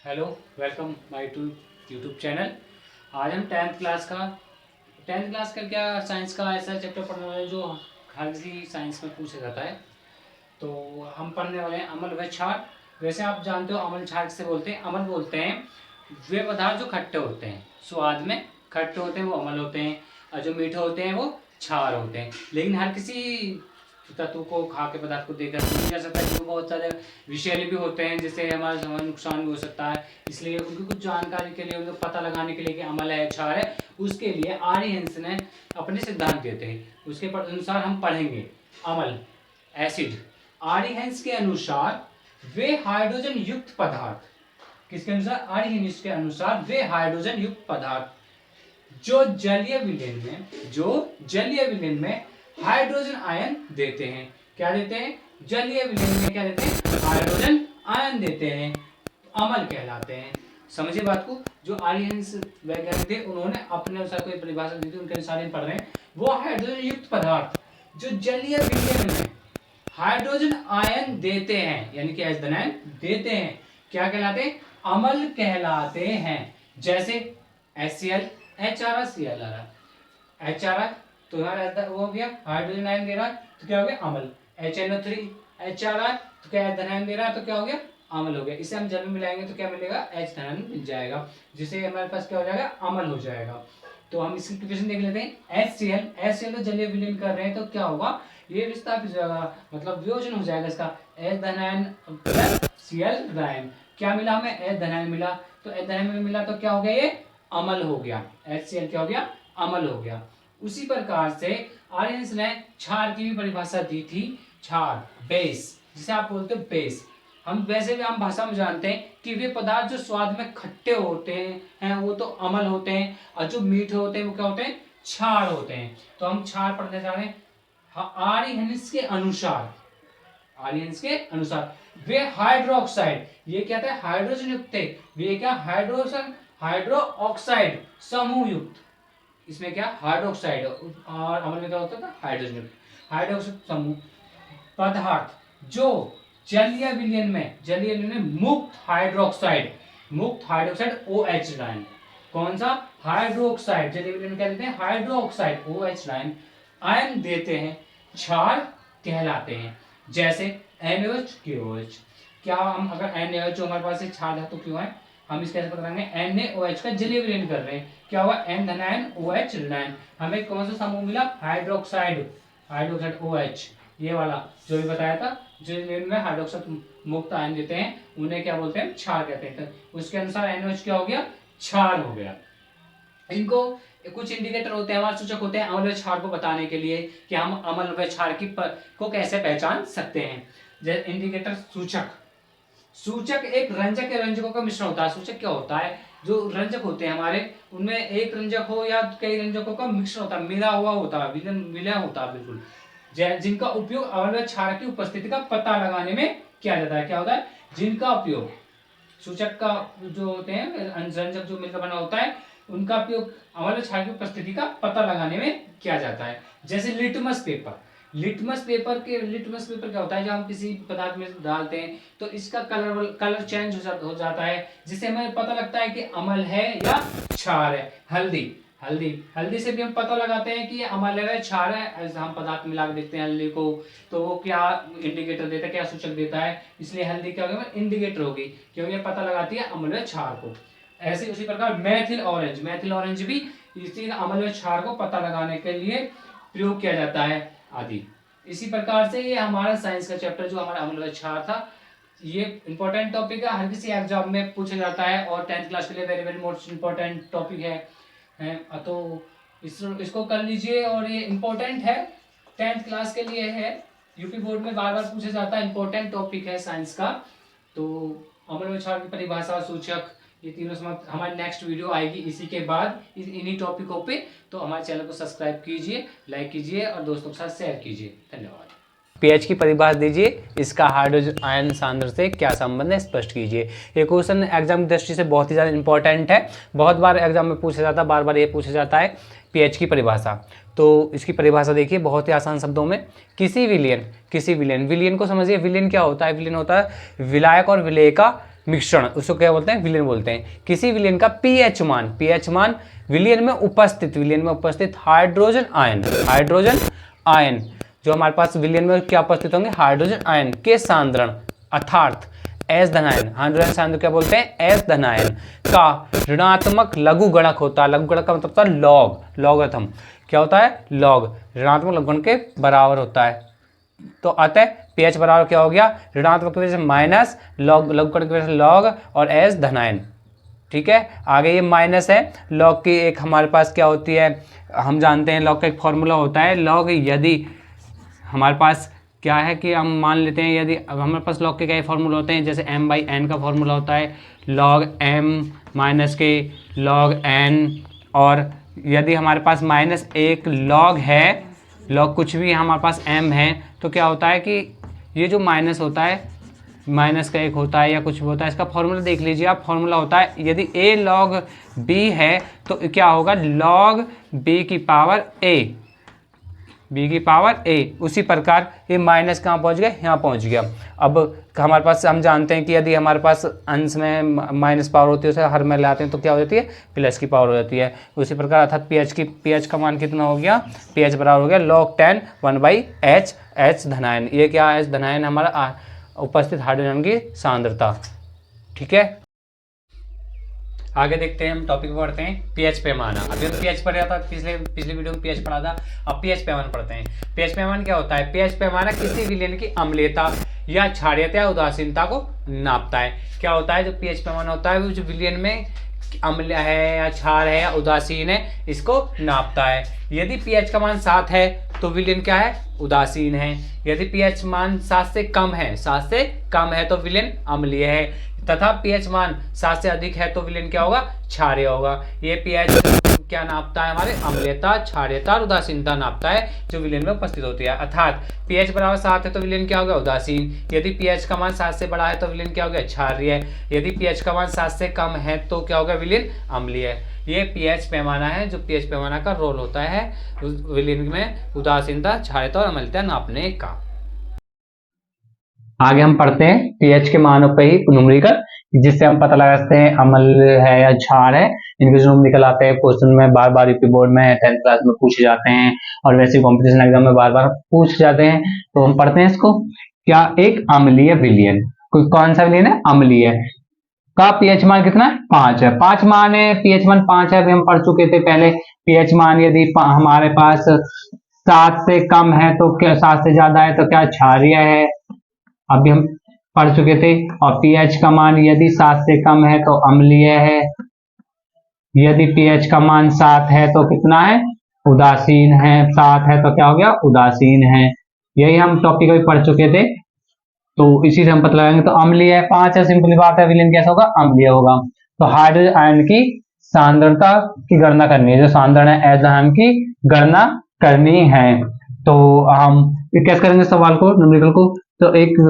Hello, welcome my to YouTube channel. आज हम tenth class का क्या साइंस का ऐसा चैप्टर पढ़ने वाले हैं जो हर किसी साइंस में पूछा जाता है। तो हम पढ़ने वाले हैं अम्ल व क्षार। वैसे आप जानते हो अम्ल क्षार किसे बोलते हैं। अम्ल बोलते हैं वे पदार्थ जो खट्टे होते हैं, स्वाद में खट्टे होते हैं वो अम्ल होते हैं, और जो मीठे होते हैं वो क्षार होते हैं। लेकिन हर किसी तत्व को खा के पदार्थ को देखकर समझा जा सकता है कि वो बहुत सारे विषैले भी होते हैं जिससे हमारे हमारा नुकसान भी हो सकता है। इसलिए उनकी कुछ जानकारी के लिए, उनको पता लगाने के लिए कि अम्ल है क्षार है, उसके लिए आर्यहंस ने अपने सिद्धांत देते हैं। उसके अनुसार हम पढ़ेंगे अम्ल एसिड। आर्यहंस के अनुसार वे हाइड्रोजन युक्त पदार्थ, किसके अनुसार? आर्यहंस के अनुसार वे हाइड्रोजन युक्त पदार्थ जो जलीय विलयन में हाइड्रोजन आयन देते हैं। क्या देते हैं? जलीय विलयन में क्या देते हैं? हाइड्रोजन आयन देते हैं, अम्ल कहलाते हैं। समझिए बात को। जो आर्यहंस वैज्ञानिक थे उन्होंने अपने अनुसार कोई परिभाषा दी थी, उनके अनुसार हम पढ़ रहे हैं। वो हाइड्रोजन युक्त पदार्थ जो जलीय विलयन में हाइड्रोजन आयन देते हैं, यानी कि H आयन देते हैं, क्या कहलाते हैं? अम्ल कहलाते हैं। जैसे HCl, HRCl, HRI तो हमारा वो हो गया हाइड्रोजन आयन दे रहा है तो क्या हो गया? अम्ल। HNO3, HRI तो क्या H आयन दे रहा है तो क्या हो गया? अम्ल हो गया। इसे हम जल में मिलाएंगे तो क्या मिलेगा? H आयन मिल जाएगा, जिससे हमारे पास क्या हो जाएगा? अम्ल हो जाएगा। तो हम इसकी इक्वेशन देख लेते हैं। HCl तो जलीय विलयन कर रहे हैं तो क्या होगा? ये विस्थापित हो जाएगा, मतलब वियोजन हो जाएगा इसका। H ion plus Cl ion, क्या मिला हमें? H आयन मिला। तो H आयन में मिला तो क्या हो गया? ये अम्ल हो गया। HCl क्या हो गया? अम्ल हो गया। उसी प्रकार से आर्यंस ने क्षार की भी परिभाषा दी थी। क्षार, बेस, जिसे आप बोलते हो बेस। हम वैसे भी आम भाषा में जानते हैं कि वे पदार्थ जो स्वाद में खट्टे होते हैं वो तो अम्ल होते हैं, और जो मीठे होते हैं वो क्या होते हैं? क्षार होते हैं। तो हम क्षार पढ़ने जा रहे हैं। आर्यहंस के अनुसार, आर्यहंस के अनुसार वे हाइड्रोक्साइड, ये क्या था? हाइड्रोजन युक्त थे। वे क्या? हाइड्रो ऑक्साइड समूह युक्त। इसमें क्या? हाइड्रोक्साइड, और अम्ल में क्या होता था? हाइड्रोजन युक्त हाइड्रोक्साइड समूह पदार्थ जो जलीय विलयन में मुक्त हाइड्रोक्साइड OH लाइन। कौन सा? हाइड्रोक्साइड। जलीय विलयन में क्या देते हैं? हाइड्रोक्साइड OH लाइन आयन देते हैं, क्षार कहलाते हैं। जैसे NaOH, KOH। क्या हम अगर NaOH जो हमारे पास क्षार धातु क्यों है, हम इसके कैसे पता करेंगे? NaOH का जलीय विलयन कर रहे हैं, क्या हुआ? N धनायन OH ऋणायन। हमें कौन सा समूह मिला? हाइड्रोक्साइड OH, ये वाला जो भी बताया था। जो में हाइड्रोक्साइड मुक्त आयन देते हैं उन्हें क्या बोलते हैं? क्षार कहते हैं। तो उसके अनुसार NaOH क्या हो गया? क्षार हो गया। इनको कुछ इंडिकेटर होते हैं, हमारे सूचक होते हैं अम्ल व क्षार को बताने के लिए कि हम अम्ल व क्षार को कैसे पहचान सकते हैं। जैसे इंडिकेटर, सूचक एक रंजक या रंजकों का मिश्रण होता है। सूचक क्या होता है? जो रंजक होते हैं हमारे, उनमें एक रंजक हो या कई रंजकों का मिश्रण होता है, मिला हुआ होता है, मिला होता है बिल्कुल, जिनका उपयोग अम्ल व क्षार की उपस्थिति का पता लगाने में किया जाता है। क्या होता है? जिनका उपयोग सूचक का जो होते हैं रंजक जो मिलकर बना होता है, उनका उपयोग अम्ल व क्षार की उपस्थिति का पता लगाने में किया जाता है। जैसे लिटमस पेपर क्या होता है? जब हम किसी पदार्थ में डालते हैं तो इसका कलर चेंज हो जाता है, जिससे हमें पता लगता है कि अम्ल है या क्षार है। हल्दी से भी हम पता लगाते हैं कि ये अम्ल है या क्षार है। हम पदार्थ मिला के देखते हैं हल्दी को, तो वो क्या इंडिकेटर देता है, क्या सूचक देता है? इसलिए हल्दी क्या होगी? इंडिकेटर होगी, क्योंकि ये पता लगाती है अम्ल व क्षार को। ऐसे उसी प्रकार मैथिल ऑरेंज भी इसी अम्ल व क्षार को पता लगाने के लिए प्रयोग किया जाता है आदि। इसी प्रकार से ये हमारा साइंस का चैप्टर जो हमारा अम्ल व क्षार था, ये इंपॉर्टेंट टॉपिक है, हर किसी एग्जाम में पूछा जाता है और 10th क्लास के लिए very very most important topic है। तो इसको कर लीजिए, और ये इंपॉर्टेंट है, 10th क्लास के लिए है, यूपी बोर्ड में बार बार पूछा जाता है, इंपॉर्टेंट टॉपिक है साइंस का। तो अम्ल व क्षार की परिभाषा, सूचक, ये तीनों समाप्त। हमारी नेक्स्ट वीडियो आएगी इसी के बाद इन्हीं टॉपिकों पे। तो हमारे चैनल को सब्सक्राइब कीजिए, लाइक कीजिए और दोस्तों के साथ शेयर कीजिए। धन्यवाद। पीएच की परिभाषा दीजिए, इसका हाइड्रोजन आयन सांद्रता से क्या संबंध है, स्पष्ट कीजिए। ये क्वेश्चन एग्जाम की दृष्टि से बहुत ही ज़्यादा इंपॉर्टेंट है, बहुत बार एग्जाम में पूछा जाता है, बार बार ये पूछा जाता है पीएच की परिभाषा। तो इसकी परिभाषा देखिए बहुत ही आसान शब्दों में। किसी विलयन को समझिए। विलयन क्या होता है? विलयन होता है विलायक और विलेय का मिश्रण, उसको क्या बोलते हैं, विलयन बोलते हैं। किसी विलयन का पीएच मान विलयन में उपस्थित हाइड्रोजन आयन जो हमारे पास विलयन में क्या उपस्थित होंगे, हाइड्रोजन आयन के सांद्रण अर्थात एस धनायन, हाइड्रोजन सांद्रण क्या बोलते हैं, एस धनायन का ऋणात्मक लघुगणक होता है। लघुगणक का मतलब होता है लॉगरिथम, क्या होता है, लॉग, ऋणात्मक लघुगणक के बराबर होता है। तो अतः पीएच बराबर क्या हो गया, ऋणात्मक की वजह से माइनस, लघुगणक की वजह से लॉग और एस धनायन। ठीक है, आगे ये माइनस है। लॉग की एक हमारे पास क्या होती है, हम जानते हैं लॉग का एक फॉर्मूला होता है। लॉग यदि हमारे पास क्या है कि हम मान लेते हैं, यदि अब हमारे पास लॉग के क्या फॉर्मूला होते हैं, जैसे m/n का फॉर्मूला होता है log m माइनस के log n, और यदि हमारे पास -1 log है, log कुछ भी हमारे पास m है, तो क्या होता है कि ये जो माइनस होता है, माइनस का 1 होता है या कुछ भी होता है, इसका फॉर्मूला देख लीजिए आप। फॉर्मूला होता है यदि a log b है तो क्या होगा, log b की पावर a। उसी प्रकार ये माइनस कहाँ पहुँच गया, यहाँ पहुँच गया। अब हमारे पास हम जानते हैं कि यदि हमारे पास अंश में माइनस पावर होती है, उसे हर में लाते हैं तो क्या हो जाती है, प्लस की पावर हो जाती है। उसी प्रकार अर्थात पीएच का मान कितना हो गया, पीएच बराबर हो गया log 10 1/h, एच धनायन। ये क्या है, एच धनायन हमारा उपस्थित हाइड्रोजन की सांद्रता। ठीक है, आगे देखते हैं, हम टॉपिक पढ़ते हैं पीएच पैमाना। अभी हम पीएच पढ़ा था, पिछले वीडियो में पीएच पढ़ा था, अब पीएच पैमाना पढ़ते हैं। पीएच पैमाना क्या होता है, पीएच पैमाना किसी विलयन की अम्लीयता या क्षारीयता या उदासीनता को नापता है। क्या होता है, जो पीएच पैमाना होता है वो जो विलयन में अम्ल है या क्षार है या उदासीन है, इसको नापता है। यदि पीएच का मान 7 है तो विलयन क्या है, उदासीन है। यदि पीएच मान 7 से कम है तो विलयन अम्लीय है, तथा पीएच मान 7 से अधिक है तो विलयन क्या होगा, क्षारीय होगा। ये पीएच क्या नापता है, हमारे अम्लीयता, क्षारीयता और उदासीनता नापता है जो विलयन में उपस्थित होती है। अर्थात पीएच बराबर 7 है तो विलयन क्या होगा, उदासीन। यदि पीएच का मान 7 से बड़ा है तो विलयन क्या होगा, क्षारीय। यदि पीएच का मान 7 से कम है तो क्या होगा, विलयन अम्लीय। ये पीएच पैमाना है, जो पीएच पैमाना का रोल होता है विलयन में उदासीनता, क्षारीयता और अम्लीयता नापने का। आगे हम पढ़ते हैं पीएच के मानों पे ही न्यूमेरिकल, जिससे हम पता लगा सकते हैं अम्ल है या क्षार है। इनके जो न्यूमेरिकल आते हैं क्वेश्चन में बार बार यूपी बोर्ड में 10th क्लास में पूछे जाते हैं और वैसे कॉम्पिटिशन एग्जाम में बार बार पूछे जाते हैं। तो हम पढ़ते हैं इसको। क्या एक अम्लीय विलयन, कौन सा विलयन है, अम्लीय का पीएच मान कितना है, 5 है। 5 मान है, पीएच मान 5 है, अभी हम पढ़ चुके थे पहले। पीएच मान यदि हमारे पास 7 से कम है तो क्या, 7 से ज्यादा है तो क्या क्षारीय है, अभी हम पढ़ चुके थे। और पीएच का मान यदि 7 से कम है तो अम्लीय है, यदि पीएच का मान 7 है तो कितना है, उदासीन है। 7 है तो क्या हो गया, उदासीन है। यही हम टॉपिक अभी पढ़ चुके थे, तो इसी से हम पता लगाएंगे। तो अम्लीय है, 5 है, सिंपली बात है, विलयन कैसा होगा, अम्लीय होगा। तो हाइड्रोजन आयन की सांद्रता की गणना करनी है, जो सांद्रण है एच आयन की गणना करनी है। तो हम कैसे करेंगे सवाल को, न्यूमेरिकल को। तो एक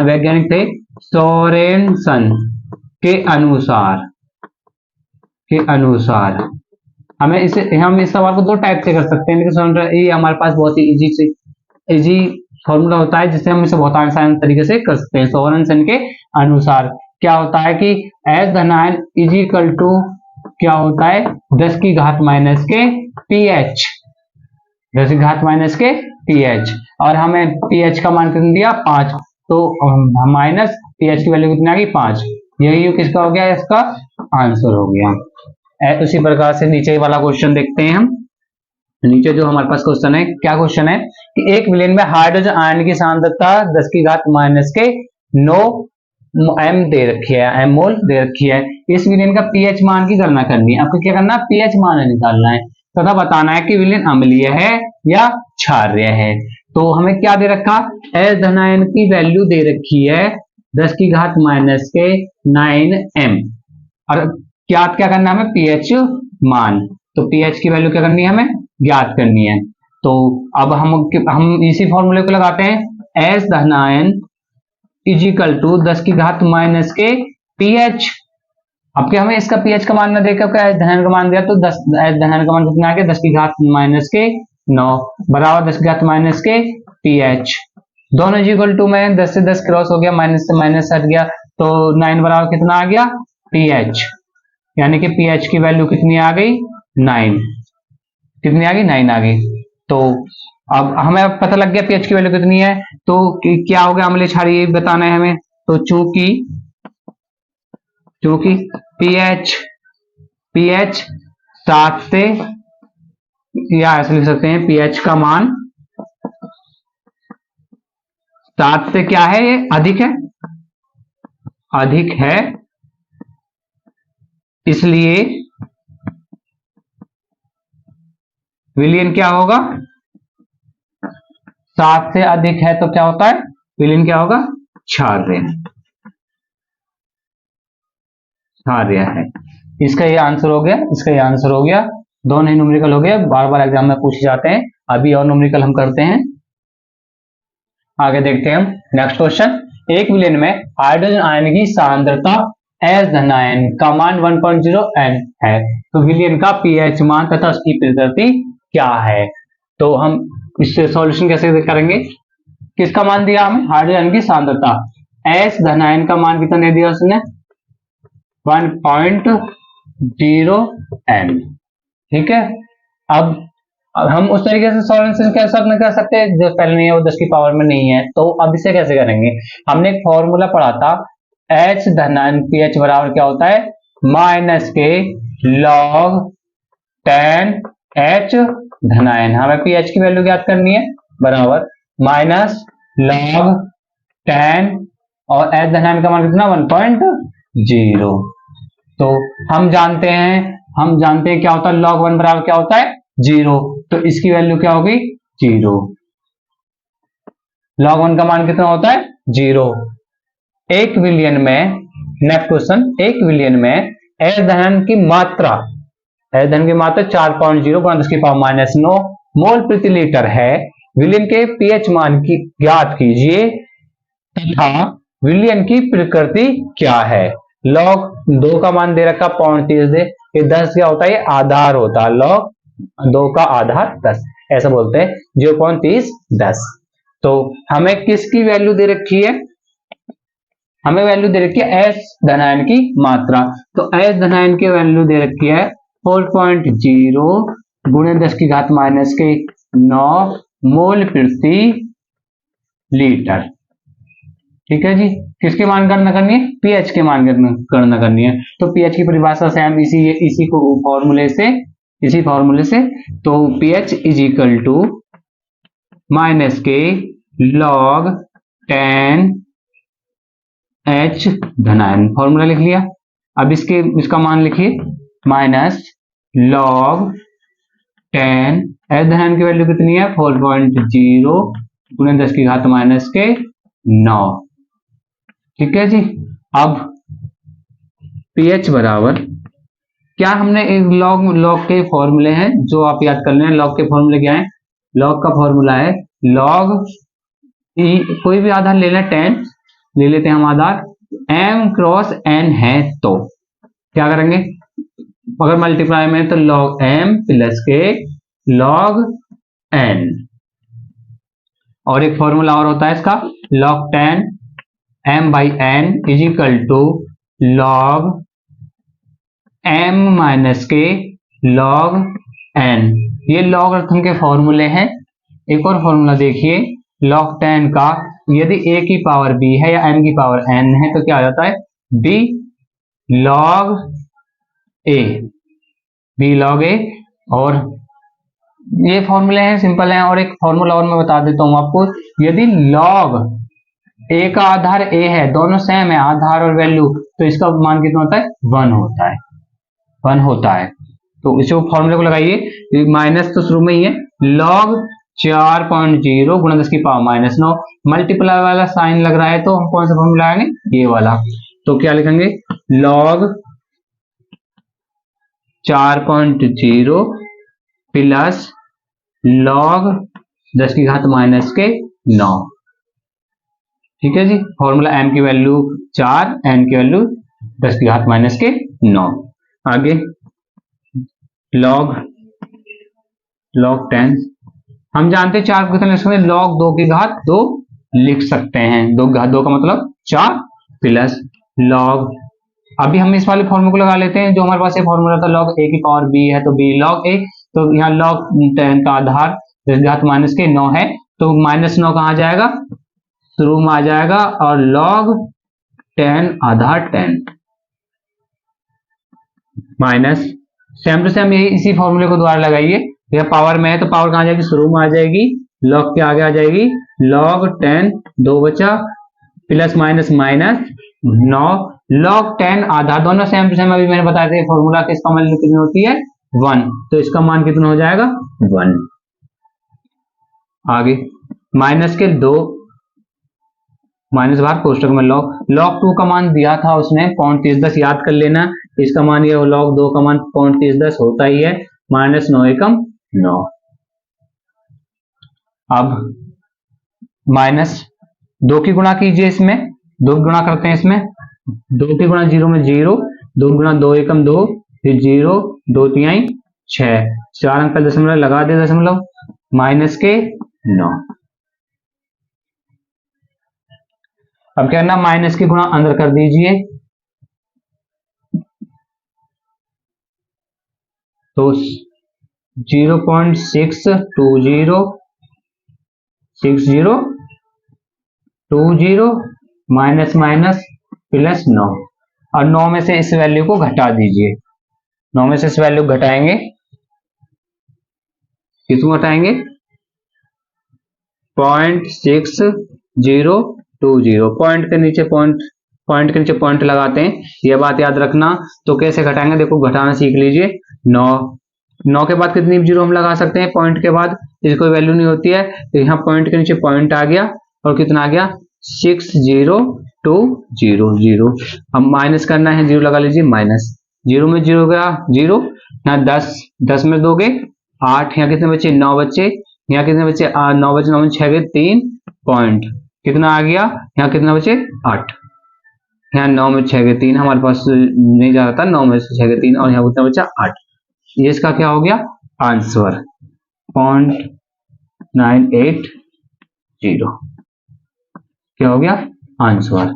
वैज्ञानिक थे सोरेनसन के अनुसार हम इस सवाल को 2 टाइप से कर सकते हैं, लेकिन ये हमारे पास बहुत ही इजी फॉर्मूला होता है जिससे हम इसे बहुत आसान तरीके से कर सकते हैं। सोरेनसन के अनुसार क्या होता है कि एच धनायन इज इक्वल टू क्या होता है, 10 की घात माइनस के पीएच, 10 की घात माइनस के पीएच, और हमें पीएच का मान कितना दिया, 5, तो माइनस पीएच की वैल्यू कितनी आ गई, 5। यही किसका हो गया, इसका आंसर हो गया। उसी प्रकार से नीचे वाला क्वेश्चन देखते हैं हम। नीचे जो हमारे पास क्वेश्चन है, क्या क्वेश्चन है कि एक विलयन में हाइड्रोजन आयन की सांद्रता 10 की घात माइनस के 9 एम दे रखी है, एम मोल दे रखी है। इस विलयन का पीएच मान की गणना करनी है। आपको क्या करना है, पीएच मान निकालना है तथा बताना है कि विलयन अम्लीय है या क्षारीय है। तो हमें क्या दे रखा, एच धनायन की वैल्यू दे रखी है 10 की घात माइनस के 9 एम, और क्या करना है हमें, पीएच मान। तो पीएच की वैल्यू क्या करनी है, हमें ज्ञात करनी है। तो अब हम इसी फॉर्मूले को लगाते हैं, एच धनायन इज इक्वल टू 10 की घात माइनस के पीएच। अब क्या हमें इसका पीएच का मान ना देकर क्या एच धनायन का मान दिया, तो 10 एच धनायन का मान कितना आ गया, 10 की घात माइनस के 9 बराबर 10 की घात माइनस के पीएच। दोनों इज इक्वल टू में 10 से 10 क्रॉस हो गया, माइनस से माइनस हट गया, तो 9 बराबर कितना आ गया pH, यानी कि pH की वैल्यू कितनी आ गई 9, कितनी आ गई 9 आ गई। तो अब हमें पता लग गया pH की वैल्यू कितनी है, तो क्या हो गया अम्लीय क्षारीय ये बताना है हमें। तो चूंकि pH 7 से, या ऐसे लिख सकते हैं pH का मान 7 से क्या है, ये अधिक है, इसलिए विलयन क्या होगा, 7 से अधिक है तो क्या होता है विलयन क्या होगा क्षार्य है। इसका ये आंसर हो गया, इसका ये आंसर हो गया। दोनों ही न्यूमेरिकल हो गया, बार बार एग्जाम में पूछे जाते हैं। अभी और न्यूमेरिकल हम करते हैं, आगे देखते हैं हम नेक्स्ट क्वेश्चन। एक विलयन में हाइड्रोजन आयन की सांद्रता H धन आयन का मान 1.0 N है, तो विलयन का pH मान तथा उसकी प्रकृति क्या है। तो हम इससे सॉल्यूशन कैसे करेंगे, किसका मान दिया हमें, हाइड्रोजन की सांद्रता H धन आयन का मान कितना दे दिया उसने 1.0 N, ठीक है। अब हम उस तरीके से सॉल्यूशन कैसे नहीं कर सकते, जो पहले नहीं है वो 10 की पावर में नहीं है, तो अब इसे कैसे करेंगे। हमने एक फॉर्मूला पढ़ा था H धनायन pH बराबर क्या होता है माइनस के log 10 H धनायन। हमें pH की वैल्यू ज्ञात करनी है, बराबर माइनस log 10 और H धनायन का मान कितना 1.0। तो हम जानते हैं क्या होता है log 1 बराबर क्या होता है 0, तो इसकी वैल्यू क्या होगी 0। log 1 का मान कितना होता है 0। एक विलयन में, नेक्स्ट क्वेश्चन, एक विलयन में H धनायन की मात्रा 4.0 × 10⁻⁹ मोल प्रति लीटर है। विलयन के pH मान की ज्ञात कीजिए तथा विलयन की प्रकृति क्या है। log 2 का मान दे रखा 0.30 दे, ये 10 क्या होता है, ये आधार होता है, log 2 का आधार 10 ऐसा बोलते हैं 0.30 10। तो हमें किसकी वैल्यू दे रखी है, हमें वैल्यू दे रखी है H धनायन की मात्रा। तो H धनायन की वैल्यू दे रखी है 4.0 गुणे 10⁻⁹ मोल प्रति लीटर, ठीक है जी। किसके मान गणना करनी है, pH के मान गणना करनी है। तो pH की परिभाषा से हम इसी फॉर्मूले से तो pH is equal to minus के log 10 H धनायन, फॉर्मूला लिख लिया। अब इसका मान लिखिए माइनस log 10 H धनायन की वैल्यू कितनी है 4.0 गुणे 10⁻⁹ ठीक है जी। अब pH बराबर क्या, हमने log के फॉर्मूले हैं जो आप याद कर लें। log के फॉर्मूले क्या है, log का फॉर्मूला है log कोई भी आधार ले लें 10 ले लेते हैं हम आधार, m क्रॉस n है तो क्या करेंगे, अगर मल्टीप्लाई में तो log m प्लस के log n, और एक फॉर्मूला और होता है इसका log 10 m by n is equal to log m minus के log n। ये लॉगरिथम के फॉर्मूले हैं। एक और फॉर्मूला देखिए log 10 का, यदि a की पावर b है या m की पावर n है तो क्या आ जाता है b log a। और ये फॉर्मूले हैं, सिंपल हैं। और एक फॉर्मूला और मैं बता देता हूं आपको, यदि log a का आधार a है, दोनों सेम है आधार और वैल्यू, तो इसका मान कितना होता है 1 होता है। तो इसे फॉर्मूले को लगाइए, माइनस तो शुरू में ही है, log 4.0 गुणा 10⁻⁹ मल्टीप्लाई वाला साइन लग रहा है तो हम कौन सा फॉर्मूला लगाएंगे, ये वाला। तो क्या लिखेंगे log 4.0 प्लस log 10⁻⁹, ठीक है जी। फॉर्मूला m की वैल्यू 4, n की वैल्यू 10⁻⁹। आगे log 10 हम जानते हैं 4 को कितना लिख सकते हैं, log 2 की घात 2 लिख सकते हैं। 2 का मतलब 4 प्लस लॉग, अभी हम इस वाले फॉर्मूले को लगा लेते हैं, जो हमारे पास ये फॉर्मूला था लॉग ए की पावर बी है, तो बी लॉग ए, तो यहाँ लॉग 10 का आधार घात माइनस के 9 है, तो -9 कहाँ जाएगा, शुरू में आ जाएगा, और लॉग 10 आधार 10 माइनस, सेम टू सेम यही इसी फॉर्मूले को दोबारा लगाइए, यह पावर में है तो पावर कहाँ जाएगी, शुरू में आ जाएगी, लॉग के आगे आ जाएगी, लॉग 10 2 बचा, प्लस माइनस माइनस 9, लॉग 10 आधा, दोनों सेम टू सेम, अभी मैंने बताया था फॉर्मूला कि इसका मान कितनी होती है 1, तो इसका मान कितना हो जाएगा 1। आगे माइनस के 2, माइनस बाहर कोष्टक में लॉग 2 का मान दिया था उसने 0.30 याद कर लेना, इसका मान ये लॉग 2 का मान 0.30 होता ही है, -9 एकम 9। अब -2 की गुणा कीजिए, इसमें 2 की गुणा करते हैं, इसमें 2 की गुणा 0 में 0, 2 गुणा 2 एकम 2, फिर 0 2 तिहाई 6, 4 अंक का दशमलव लगा दे, दशमलव माइनस के 9। अब क्या करना, माइनस की गुणा अंदर कर दीजिए, तो 0.6206020 माइनस माइनस प्लस 9, और 9 में से इस वैल्यू को घटा दीजिए, 9 में से इस वैल्यू घटाएंगे, किसको घटाएंगे 0.6020, पॉइंट के नीचे पॉइंट लगाते हैं, ये बात याद रखना। तो कैसे घटाएंगे, देखो घटाना सीख लीजिए, 9 के बाद कितनी जीरो हम लगा सकते हैं, पॉइंट के बाद इसकी कोई वैल्यू नहीं होती है, तो यहाँ पॉइंट के नीचे पॉइंट आ गया, और कितना आ गया 6020, अब माइनस करना है, जीरो लगा लीजिए, माइनस 0 में 0 गया 0, यहाँ 10 में 2 गए 8, यहाँ कितने बचे 9 बच्चे, यहाँ कितने बचे 9 बचे, 9 में 6 गए 3, पॉइंट कितना आ गया, यहाँ कितना बचे 8, यहाँ 9 में 6 गए 3, हमारे पास नहीं जा रहा था, 9 में से 6 गए 3, और यहाँ कितना बचा 8, ये इसका क्या हो गया आंसर 0.980, क्या हो गया आंसर।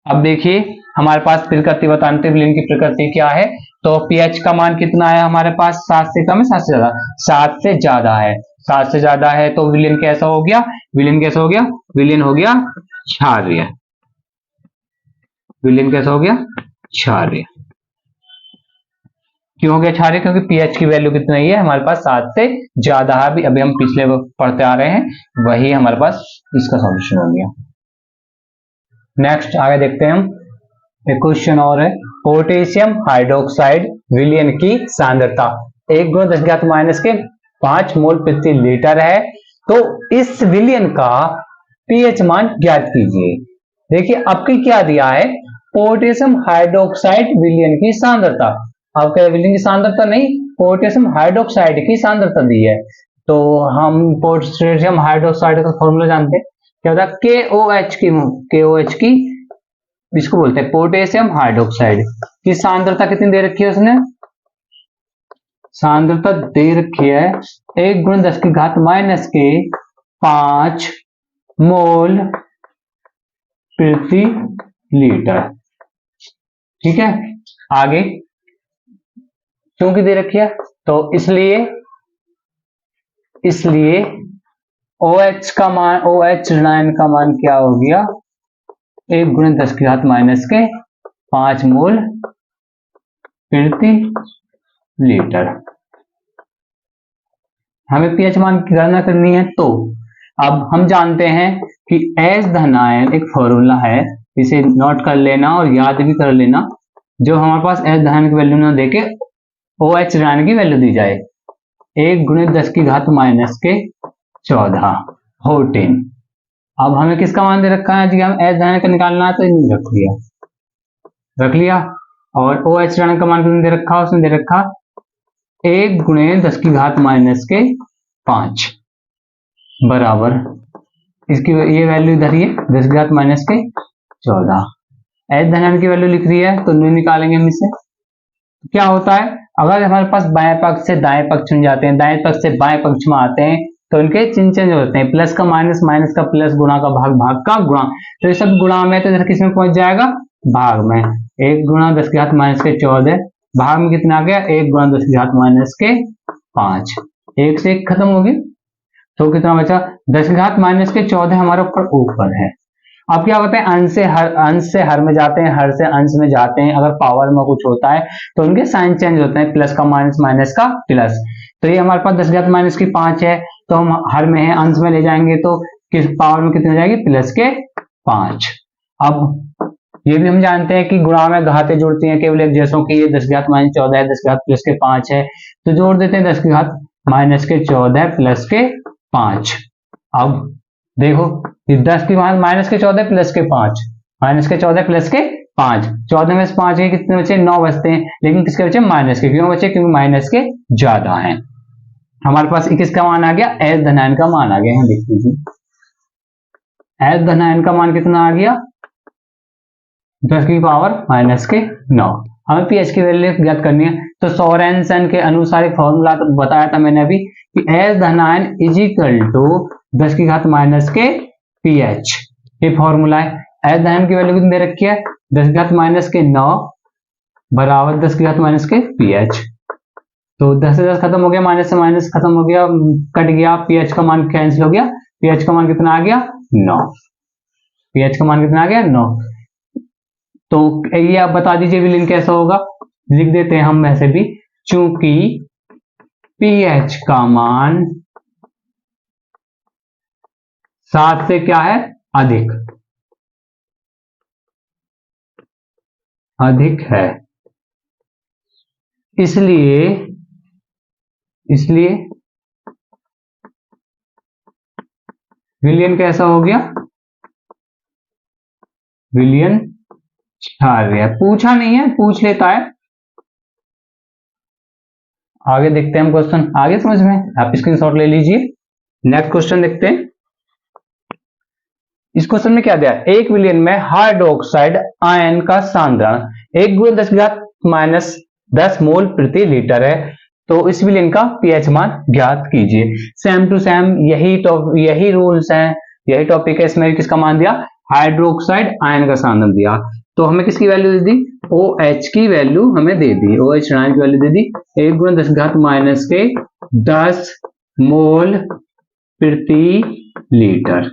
अब देखिए हमारे पास प्रकृति बताते हैं विलयन की प्रकृति क्या है, तो पीएच का मान कितना है हमारे पास, 7 से कम है 7 से ज्यादा, 7 से ज्यादा है, 7 से ज्यादा है, तो विलयन कैसा हो गया, विलयन कैसा हो गया, विलयन हो गया क्षारीय, विलयन कैसा हो गया क्षारीय, क्यों हो गया क्षारीय, क्योंकि पीएच की वैल्यू कितनी है हमारे पास 7 से ज्यादा है, अभी हम पिछले पढ़ते आ रहे हैं, वही हमारे पास इसका सॉल्यूशन हो गया। नेक्स्ट आगे देखते हैं हम, एक क्वेश्चन और है, पोटेशियम हाइड्रोक्साइड विलयन की सांद्रता 1 × 10⁻⁵ मोल प्रति लीटर है, तो इस विलयन का पीएच मान ज्ञात कीजिए। देखिए आपकी क्या दिया है, पोटेशियम हाइड्रोक्साइड विलयन की सांद्रता, आपका विलयन की सांद्रता नहीं, पोटेशियम हाइड्रोक्साइड की सांद्रता दी है, तो हम पोटेशियम हाइड्रोक्साइड का फॉर्मूला जानते हैं, क्या होता है KOH की इसको बोलते हैं पोटेशियम हाइड्रोक्साइड की सांद्रता कितनी दे रखी है उसने, सांद्रता दे रखी है 1 × 10⁻⁵ मोल प्रति लीटर, ठीक है। आगे क्योंकि दे रखी है, तो इसलिए OH का मान, OH ऋणायन का मान क्या हो गया 1 × 10⁻⁵ मोल प्रति लीटर। हमें पीएच मान की गणना करनी है, तो अब हम जानते हैं कि एस धनायन एक फॉर्मूला है, इसे नोट कर लेना और याद भी कर लेना, जो हमारे पास एस धनायन की वैल्यू ना देके OH ऋणायन की वैल्यू दी जाए, 1 × 10⁻14 14। अब हमें किसका मान दे रखा है जी, हम एस धनायन का निकालना है, तो इन्हें रख लिया, और OH ऋणायन का मान कितने दे रखा, उसने दे रखा 1 × 10⁻⁵ बराबर, इसकी ये वैल्यू इधर ही है 10⁻⁴। एस धनायन की वैल्यू लिख रही है, तो नहीं निकालेंगे हम इससे, क्या होता है अगर हमारे पास बाएं पक्ष से दाएं पक्ष में जाते हैं, दाएं पक्ष से बाएं पक्ष में आते हैं, तो इनके चिन्ह चेंज होते हैं, प्लस का माइनस, माइनस का प्लस, गुणा का भाग, भाग का गुणा। तो ये सब गुणा में, तो इधर किस में पहुंच जाएगा, भाग में। 1 गुणा 10 की घात माइनस के 14, भाग में कितना आ गया, 1 गुणा 10 की घात माइनस के 5। 1 से 1 खत्म हो गई, तो कितना बचा, 10 की घात माइनस के 14 हमारे ऊपर है। अब क्या होता है, अंश से हर में जाते हैं, हर से अंश में जाते हैं। अगर पावर में कुछ होता है तो उनके साइन चेंज होते हैं, प्लस का माइनस, माइनस का प्लस। तो ये हमारे पास 10 की घात माइनस की 5 है, तो हम हर में है, अंश में ले जाएंगे तो किस पावर में कितनी हो जाएगी, प्लस के 5। अब ये भी हम जानते हैं कि गुणा में घातें जुड़ती हैं केवल एक जैसों की। ये 10 की घात माइनस 14 है, 10 की घात प्लस के 5 है, तो जोड़ देते हैं 10 की घात माइनस के 14 प्लस के 5। अब देखो, 10 की घात माइनस के 14 प्लस के 5, माइनस के 14 प्लस के 5, 14 में से 5 के कितने बचे, 9 बचते हैं। लेकिन किसके बचे, माइनस के। क्यों बचे, क्योंकि माइनस के ज्यादा हैं। हमारे पास किसका मान आ गया, एस धनायन का मान आ गया। यहाँ देख लीजिए, एस धनायन का मान कितना आ गया, 10 की पावर माइनस के 9। हमें पीएच की वैल्यू ज्ञात करनी है, तो सोरेनसन के अनुसार फॉर्मूला तो बताया था मैंने अभी कि एस धनायन इज इक्वल टू 10 की घात माइनस के पीएच। ये फॉर्मूला है। एस धनायन की वैल्यू कितनी दे रखी है, 10 की घात माइनस के 9 बराबर 10 की घात माइनस के पीएच। तो 10 से 10 खत्म हो गया, माइनस से माइनस खत्म हो गया, कट गया, पीएच का मान कैंसिल हो गया। पीएच का मान कितना आ गया, 9। पीएच का मान कितना आ गया, 9। तो ये आप बता दीजिए विलीन कैसा होगा, लिख देते हैं हम वैसे भी, चूंकि पीएच का मान 7 से क्या है, अधिक है, इसलिए विलियन कैसा हो गया, विलियन क्षार्य। पूछा नहीं है, पूछ लेता है। आगे देखते हैं हम क्वेश्चन, आगे समझ में, आप स्क्रीनशॉट ले लीजिए। नेक्स्ट क्वेश्चन देखते हैं। इस क्वेश्चन में क्या दिया है, 1 विलियन में हाइड्रोक्साइड आयन का सांद्रण 1 गुणा 10 की घात माइनस 10 मोल प्रति लीटर है। तो इस विलियन का पीएच मान ज्ञात कीजिए। सेम टू सेम यही रूल्स हैं, यही टॉपिक है। इसमें किसका मान दिया, हाइड्रोक्साइड आयन का सांद्रण दिया। तो हमें किसकी वैल्यू दे दी, OH की वैल्यू हमें दे दी, OH आयन की वैल्यू दे दी 1 गुणा 10 की घात माइनस के 10 मोल प्रति लीटर।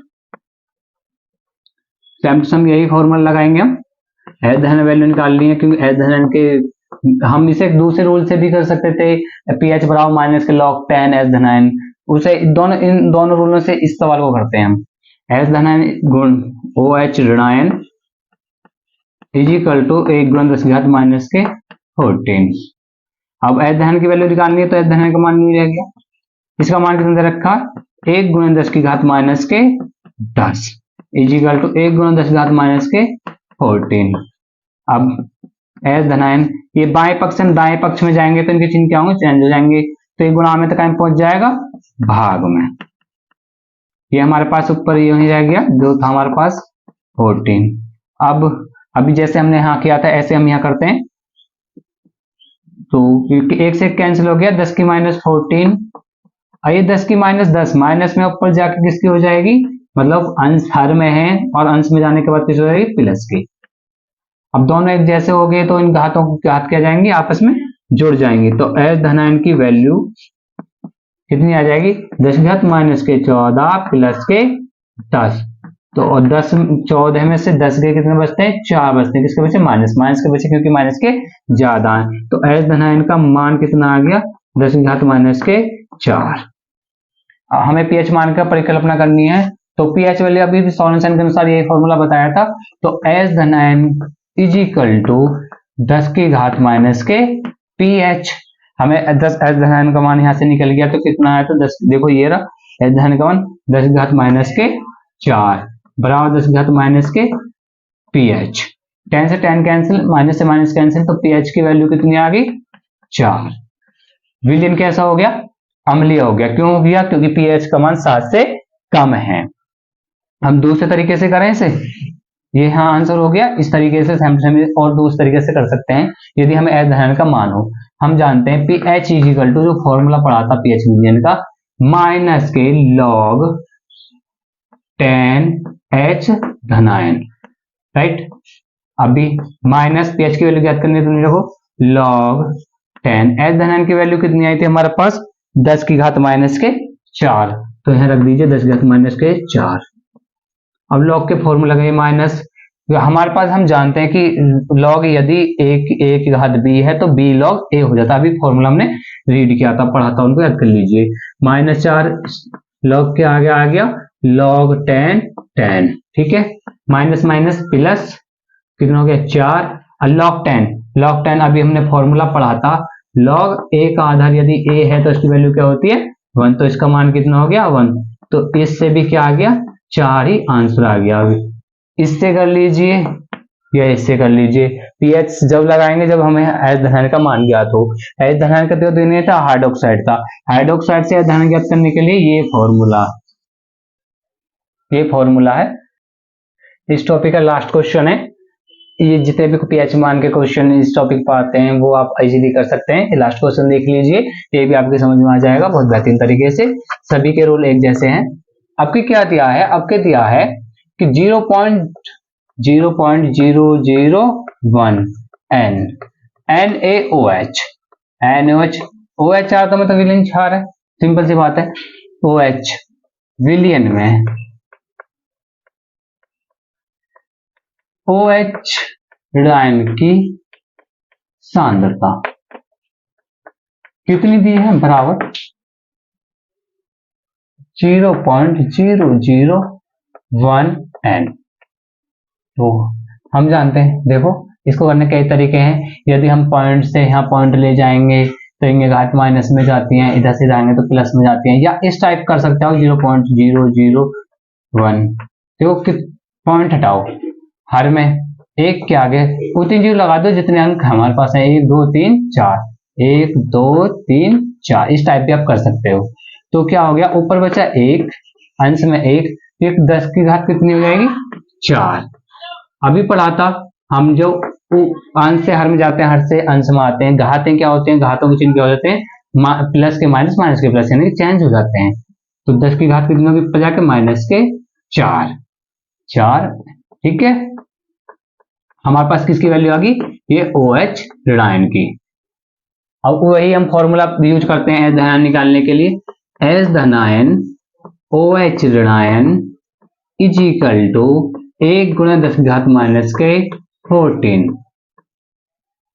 सेम टू सेम यही फॉर्मूला लगाएंगे हम। एस धन वैल्यू निकालनी है, क्योंकि एस धन के हम इसे दूसरे रूल से भी कर सकते थे, पीएच बराबर माइनस के log 10 एस धनायन, उसे इन दोनों रूलों से इस सवाल को करते हैं हम। एस धनायन गुण OH ऋणायन इज इक्वल टू 1 गुणा 10 की घात माइनस के 14। अब एस धनायन की वैल्यू निकालनी है, तो एस धनायन का मान नहीं रह गया। इसका मान कितना दे रखा, 1 गुणा 10 की घात माइनस के 10 इज इक्वल टू 1 गुणा 10 की घात माइनस के 14। अब एस धनायन, ये बाएं पक्ष से दाएं पक्ष में जाएंगे तो इनके चिन्ह क्या होंगे, चेंज हो जाएंगे। तो ये गुणा में तो कहीं पहुंच जाएगा, भाग में। ये हमारे पास ऊपर ये नहीं रह गया, जो था हमारे पास 14। अब अभी जैसे हमने यहाँ किया था ऐसे हम यहाँ करते हैं। तो 1 से कैंसिल हो गया, 10 की माइनस 14, ये 10 की माइनस 10, माइनस में ऊपर जाकर किसकी हो जाएगी, मतलब अंश हर में है और अंश में जाने के बाद किस हो जाएगी, प्लस की। अब दोनों एक जैसे हो गए तो इन घातों को घात क्या जाएंगी, आपस में जुड़ जाएंगी। तो एस धनायन की वैल्यू कितनी आ जाएगी, 10 की घात माइनस के 14 प्लस के 10। तो 10 14 में से 10 के कितने बचते हैं, 4 बचते हैं। किसके बचे, माइनस के बचे, क्योंकि माइनस के ज्यादा है। तो एस धनायन का मान कितना आ गया, 10 की घात माइनस के 4। हमें पीएच मान का परिकल्पना करनी है, तो पीएच वैल्यू अभी भी सोरेनसन के अनुसार यही फॉर्मूला बताया था। तो एस धनायन इज इक्वल टू 10 की घात माइनस के पीएच। हमें 10 एस धनायन का मान यहां से निकल गया, तो कितना आया, तो 10, देखो ये रहा एस धनायन का मान 10 की घात माइनस के 4 बराबर 10 की घात माइनस के पीएच। 10 से 10 कैंसिल, माइनस से माइनस कैंसिल, तो पीएच की वैल्यू कितनी आ गई, 4। विलियन कैसा हो गया, अम्लीय हो गया। क्यों हो गया, क्योंकि पीएच का मान 7 से कम है। हम दूसरे तरीके से करें इसे, ये हाँ आंसर हो गया। इस तरीके से और दूसरे तरीके से कर सकते हैं, यदि हमें एस धनायन का मान हो। हम जानते हैं पीएच इज इक्वल टू, जो फॉर्मूला पढ़ा था पीएच विलियन का, माइनस के log 10H धनायन, राइट। अभी माइनस pH की वैल्यू ज्ञात करनी है, तो देखो log 10H धनायन की वैल्यू कितनी आई थी हमारे पास 10 की घात माइनस के 4, तो यहां रख दीजिए 10 की घात माइनस के 4। अब log के फॉर्मूला गए माइनस, हमारे पास हम जानते हैं कि log यदि a की घात b है तो b log a हो जाता है। अभी फॉर्मूला हमने रीड किया था, पढ़ा था, उनको याद कर लीजिए। -4 log के आगे आ गया log 10, ठीक है। माइनस माइनस प्लस कितना हो गया 4, और log 10 अभी हमने फॉर्मूला पढ़ा था, log a का आधार यदि a है तो इसकी वैल्यू क्या होती है 1, तो इसका मान कितना हो गया 1, तो इससे भी क्या आ गया 4 ही आंसर आ गया। इससे कर लीजिए या इससे कर लीजिए। pH जब लगाएंगे जब हमें H धनायन का मान ज्ञात हो। H धनायन का तो नहीं था, हाइड्रोक्साइड था। हाइड्रोक्साइड से H धनायन ज्ञात करने के लिए ये फॉर्मूला है। इस टॉपिक का लास्ट क्वेश्चन है। ये जितने भी pH मान के क्वेश्चन इस टॉपिक पर आते हैं वो आप इजीली कर सकते हैं। लास्ट क्वेश्चन देख लीजिए, ये भी आपके समझ में आ जाएगा बहुत बेहतरीन तरीके से। सभी के रूल एक जैसे हैं। आपके क्या दिया है, आपके दिया है कि 0.001 N NaOH OH चार तो मतलब विलियन क्षार है, सिंपल सी बात है। OH विलियन में OH ऋणायन की सांद्रता कितनी दी है, बराबर 0.001 N। तो हम जानते हैं, देखो इसको करने के कई तरीके हैं। यदि हम पॉइंट से यहाँ पॉइंट ले जाएंगे तो इनके घात माइनस में जाती हैं, इधर से जाएंगे तो प्लस में जाती हैं, या इस टाइप कर सकते हो 0.001। देखो कि पॉइंट हटाओ, हर में एक के आगे उतनी जीरो लगा दो जितने अंक हमारे पास है, 1 2 3 4, 1 2 3 4, इस टाइप भी आप कर सकते हो। तो क्या हो गया, ऊपर बचा 1, अंश में 1, 10 की घात कितनी हो जाएगी 4। अभी पढ़ा था हम, जो अंश से हर में जाते हैं, हर से अंश में आते हैं, घातें क्या होते हैं, घातों के चिन्ह क्या हो जाते हैं, प्लस के माइनस, माइनस के प्लस, यानी कि चेंज हो जाते हैं। तो 10 की घात कितनी होगी, बजा के माइनस के 4, ठीक है। हमारे पास किसकी वैल्यू आ गई, ये OH ऋणायन की। अब वही हम फॉर्मूला यूज करते हैं H धनायन निकालने के लिए। H धनायन OH ऋणायन इज इक्वल टू 1 गुणा 10 की घात माइनस के 14।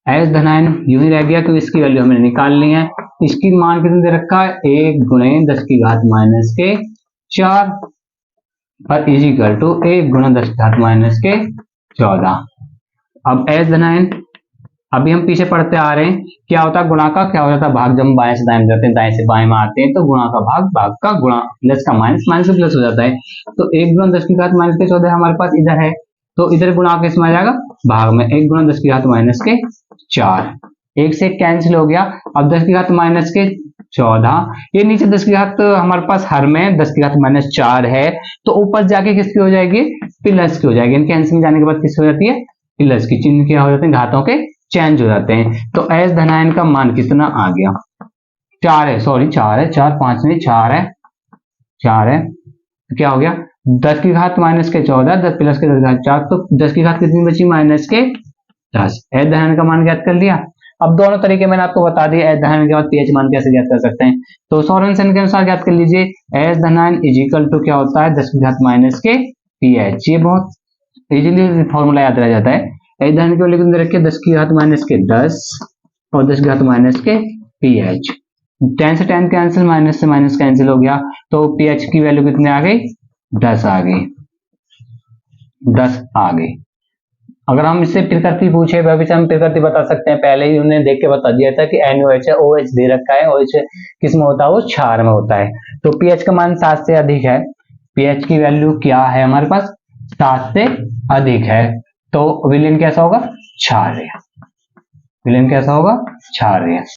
H धनायन यूं ही रह गया क्योंकि इसकी वैल्यू हमने निकाल ली है। इसकी मान कितने दे रखा है, 1 गुणे 10 की घात माइनस के 4 और इज इक्वल टू 1 गुणा 10 की घात माइनस के 14। अब H धनायन अभी हम पीछे पढ़ते आ रहे हैं, क्या होता है गुणा का, क्या हो जाता है भाग। जब हम बाएं से दाएं जाते हैं, दाएं से बाएं में आते हैं तो गुणा का भाग, भाग का गुणा, प्लस का माइनस, माइनस का प्लस हो जाता है। तो 1 गुणा 10 की घात माइनस के 14 हमारे पास इधर है, तो इधर गुणा किस में आ जाएगा, भाग में। 1 गुणा 10 की घात माइनस के 4, 1 से कैंसिल हो गया। अब 10 की घात माइनस के 14, ये नीचे 10 की घात हमारे पास हर में 10 की घात माइनस 4 है, तो ऊपर जाके किसकी हो जाएगी, प्लस की हो जाएगी। इनके कैंसिल जाने के बाद किसकी हो जाती है, प्लस की। चिन्ह क्या हो जाते हैं, घातों के चेंज हो जाते हैं। तो H धनायन का मान कितना आ गया, 4 है, सॉरी 4 है, 4 5 नहीं 4 है। तो क्या हो गया, 10 की घात माइनस के 14, 10 प्लस के 10 की घात 4, तो 10 की घात कितनी बची, माइनस के 10। H धनायन का मान ज्ञात कर लिया। अब दोनों तरीके मैंने आपको बता दिया, H धनायन के बाद pH मान कैसे ज्ञात कर सकते हैं। तो सोरेनसन के अनुसार ज्ञात कर लीजिए, H धनायन इज इक्वल टू क्या होता है, 10 की घात माइनस के pH। ये बहुत इजीली फॉर्मूला याद रह जाता है। H धनायन की वैल्यू कितनी रखिए, 10 की घात माइनस के 10 और 10 की घात माइनस के pH। 10 से 10 कैंसिल, माइनस से माइनस कैंसिल हो गया, तो pH की वैल्यू कितनी आ गई, 10 आ गई, 10 आ गई। अगर हम इससे प्रकृति पूछे, वह हम प्रकृति बता सकते हैं, पहले ही उन्होंने देख के बता दिया था कि NaOH है, OH दे रखा है, OH किस में होता है, वो क्षार में होता है। तो pH का मान 7 से अधिक है, pH की वैल्यू क्या है हमारे पास, 7 से अधिक है, तो विलयन कैसा होगा, क्षारीय। विलयन कैसा होगा, क्षारीय।